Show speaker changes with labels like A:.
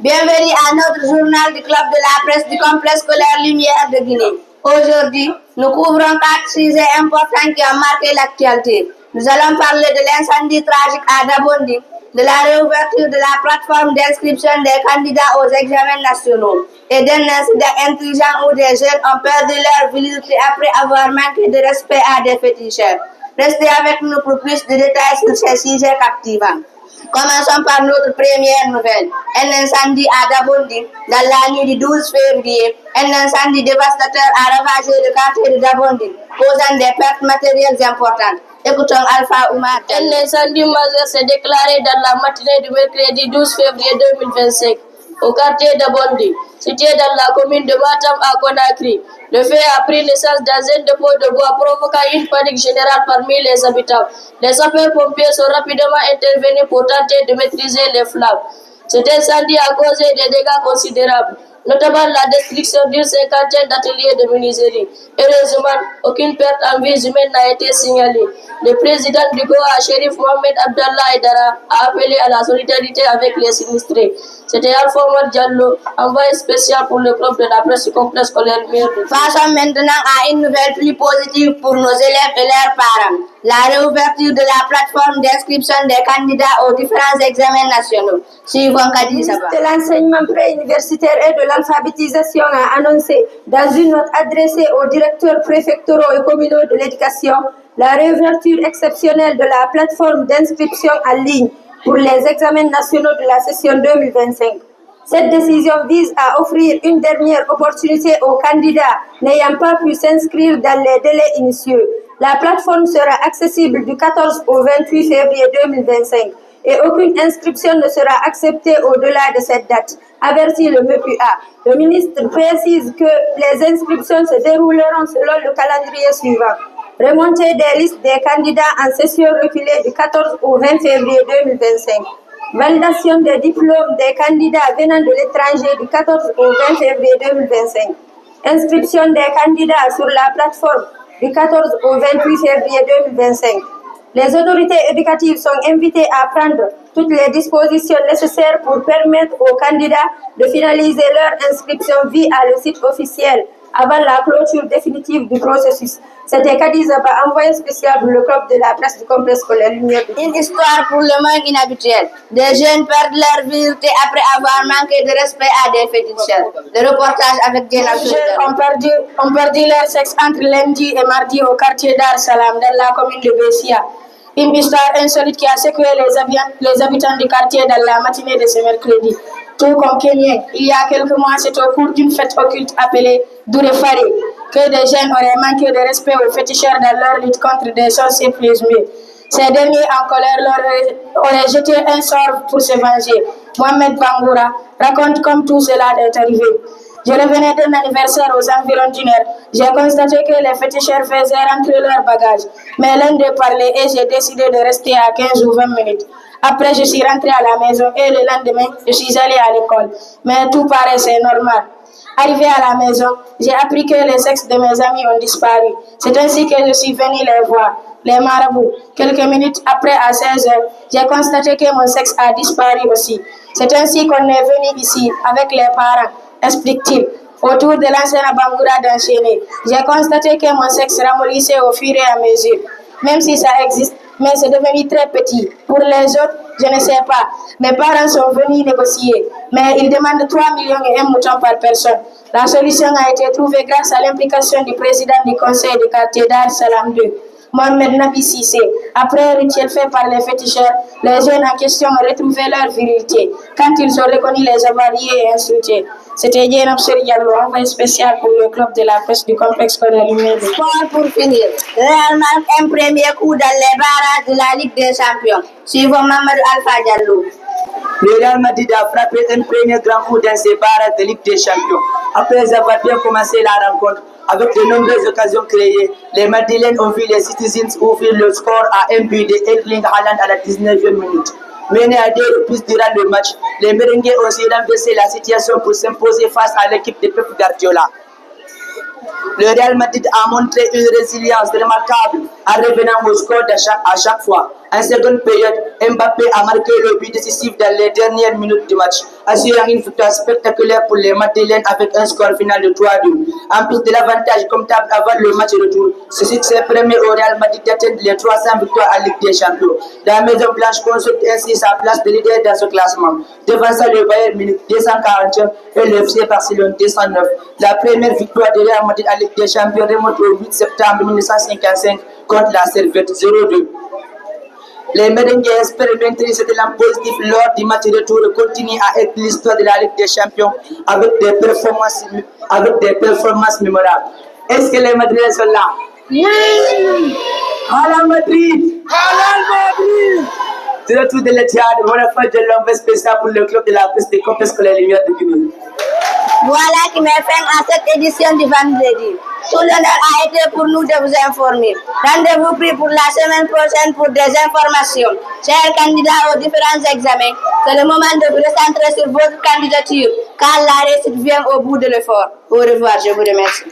A: Bienvenue à notre journal du Club de la presse du complexe scolaire Lumière de Guinée. Aujourd'hui, nous couvrons 4 sujets importants qui ont marqué l'actualité. Nous allons parler de l'incendie tragique à Dabondi, de la réouverture de la plateforme d'inscription des candidats aux examens nationaux et d'un incident intelligent où des jeunes ont perdu leur vie après avoir manqué de respect à des féticheurs. Restez avec nous pour plus de détails sur ces sujets captivants. Commençons par notre première nouvelle. Un incendie à Dabondi dans la nuit du 12 février. Un incendie dévastateur a ravagé le quartier de Dabondi, causant des pertes matérielles importantes. Écoutons Alpha Oumar.
B: Un incendie majeur s'est déclaré dans la matinée du mercredi 12 février 2025 au quartier de Bondi, situé dans la commune de Matam à Conakry. Le fait a pris naissance dans un dépôt de bois, provoquant une panique générale parmi les habitants. Les sapeurs-pompiers sont rapidement intervenus pour tenter de maîtriser les flammes. Cet incendie a causé des dégâts considérables, notamment la destruction d'une cinquantaine d'ateliers de menuiserie. Heureusement, aucune perte en vies humaines n'a été signalée. Le président du Goa, Shérif Mohamed Abdallah Aidara, a appelé à la solidarité avec les sinistrés. C'était Alpha Omar Diallo, envoyé spécial pour le groupe de la presse du complexe scolaire.
A: Passons maintenant à une nouvelle plus positive pour nos élèves et leurs parents. La réouverture de la plateforme d'inscription des candidats aux différents examens nationaux. Suivons Kadi Saba.
C: De l'enseignement préuniversitaire et de l'alphabétisation a annoncé dans une note adressée aux directeurs préfectoraux et communaux de l'éducation la réouverture exceptionnelle de la plateforme d'inscription en ligne pour les examens nationaux de la session 2025. Cette décision vise à offrir une dernière opportunité aux candidats n'ayant pas pu s'inscrire dans les délais initiaux. La plateforme sera accessible du 14 au 28 février 2025 et aucune inscription ne sera acceptée au-delà de cette date, avertit le MEPUA. Le ministre précise que les inscriptions se dérouleront selon le calendrier suivant. Remontée des listes des candidats en session reculée du 14 au 20 février 2025. Validation des diplômes des candidats venant de l'étranger du 14 au 20 février 2025. Inscription des candidats sur la plateforme du 14 au 28 février 2025. Les autorités éducatives sont invitées à prendre toutes les dispositions nécessaires pour permettre aux candidats de finaliser leur inscription via le site officiel avant la clôture définitive du processus. C'était Kadizaba, envoyé spécial pour le club de la presse du complexe scolaire Lumière.
A: Une histoire pour le moins inhabituelle. Des jeunes perdent leur vie après avoir manqué de respect à des féticheurs. Le reportage avec Diana.
B: Les jeunes ont perdu leur sexe entre lundi et mardi au quartier Dar Salam, dans la commune de Bessia. Une histoire insolite qui a secoué les habitants du quartier dans la matinée de ce mercredi. Tout comme Kenyan, il y a quelques mois, c'est au cours d'une fête occulte appelée Dourefari que des jeunes auraient manqué de respect aux féticheurs dans leur lutte contre des sorciers présumés. Ces derniers, en colère, auraient jeté un sort pour se venger. Mohamed Bangoura raconte comme tout cela est arrivé. Je revenais d'un anniversaire aux environs d'une heure. J'ai constaté que les féticheurs faisaient rentrer leurs bagages. Mais l'un d'eux parlait et j'ai décidé de rester à 15 ou 20 minutes. Après, je suis rentré à la maison et le lendemain, je suis allé à l'école. Mais tout paraissait normal. Arrivé à la maison, j'ai appris que les sexes de mes amis ont disparu. C'est ainsi que je suis venu les voir, les marabouts. Quelques minutes après, à 16 heures, j'ai constaté que mon sexe a disparu aussi. C'est ainsi qu'on est venu ici avec les parents, explique-t-il. Autour de l'ancienne Bangoura d'enchaîner, j'ai constaté que mon sexe ramollissait au fur et à mesure. Même si ça existe, mais c'est devenu très petit. Pour les autres, je ne sais pas. Mes parents sont venus négocier, mais ils demandent 3 millions et 1 mouton par personne. La solution a été trouvée grâce à l'implication du président du conseil de quartier Dar Salam 2, Mohamed Nabi Sissé. Après un rituel fait par les féticheurs, les jeunes en question ont retrouvé leur virilité quand ils ont reconnu les avariés et insultés. C'était Diana Diallo, envoyé spécial pour le club de la presse du complexe scolaire Lumière.
A: Pour finir, Real marque un premier coup dans les barrages de la Ligue des Champions. Suivons Mamadou Alpha Diallo.
D: Le Real Madrid a frappé un premier grand coup dans ses barrages de Ligue des Champions. Après avoir bien commencé la rencontre, avec de nombreuses occasions créées, les Madrilènes ont vu les Citizens ouvrir le score à un but de Erling Haaland à la 19e minute. Menés à 2 reprises durant le match, les Merengues ont aussi renversé la situation pour s'imposer face à l'équipe de Pep Guardiola. Le Real Madrid a montré une résilience remarquable en revenant au score à chaque fois. En seconde période, Mbappé a marqué le but décisif dans les dernières minutes du match assurant une victoire spectaculaire pour les Madrilènes avec un score final de 3-2. En plus de l'avantage comptable avant le match retour, ce succès permet au Real Madrid d'atteindre les 300 victoires à Ligue des Champions. La Maison Blanche consolide ainsi sa place de leader dans ce classement, devançant le Bayern Munich 241 et le FC Barcelone 209. La première victoire de Real Madrid à Ligue des Champions remonte au 8 septembre 1955 contre la Servette 0-2. Les Merengues espèrent maintenir cet élan positif lors du match retour et continuent à être l'histoire de la Ligue des Champions avec des performances mémorables. Est-ce que les Madrilènes sont là? Oui! Hala Madrid! Hala Madrid! C'est le tour de l'Etihad, on a fait de l'envoi spécial pour le club de la presse des complexes scolaires Lumière de Guinée.
A: Voilà qui met fin à cette édition du vendredi. Tout l'honneur a été pour nous de vous informer. Rendez-vous pris pour la semaine prochaine pour des informations. Chers candidats aux différents examens, c'est le moment de vous recentrer sur votre candidature, car la réussite vient au bout de l'effort. Au revoir, je vous remercie.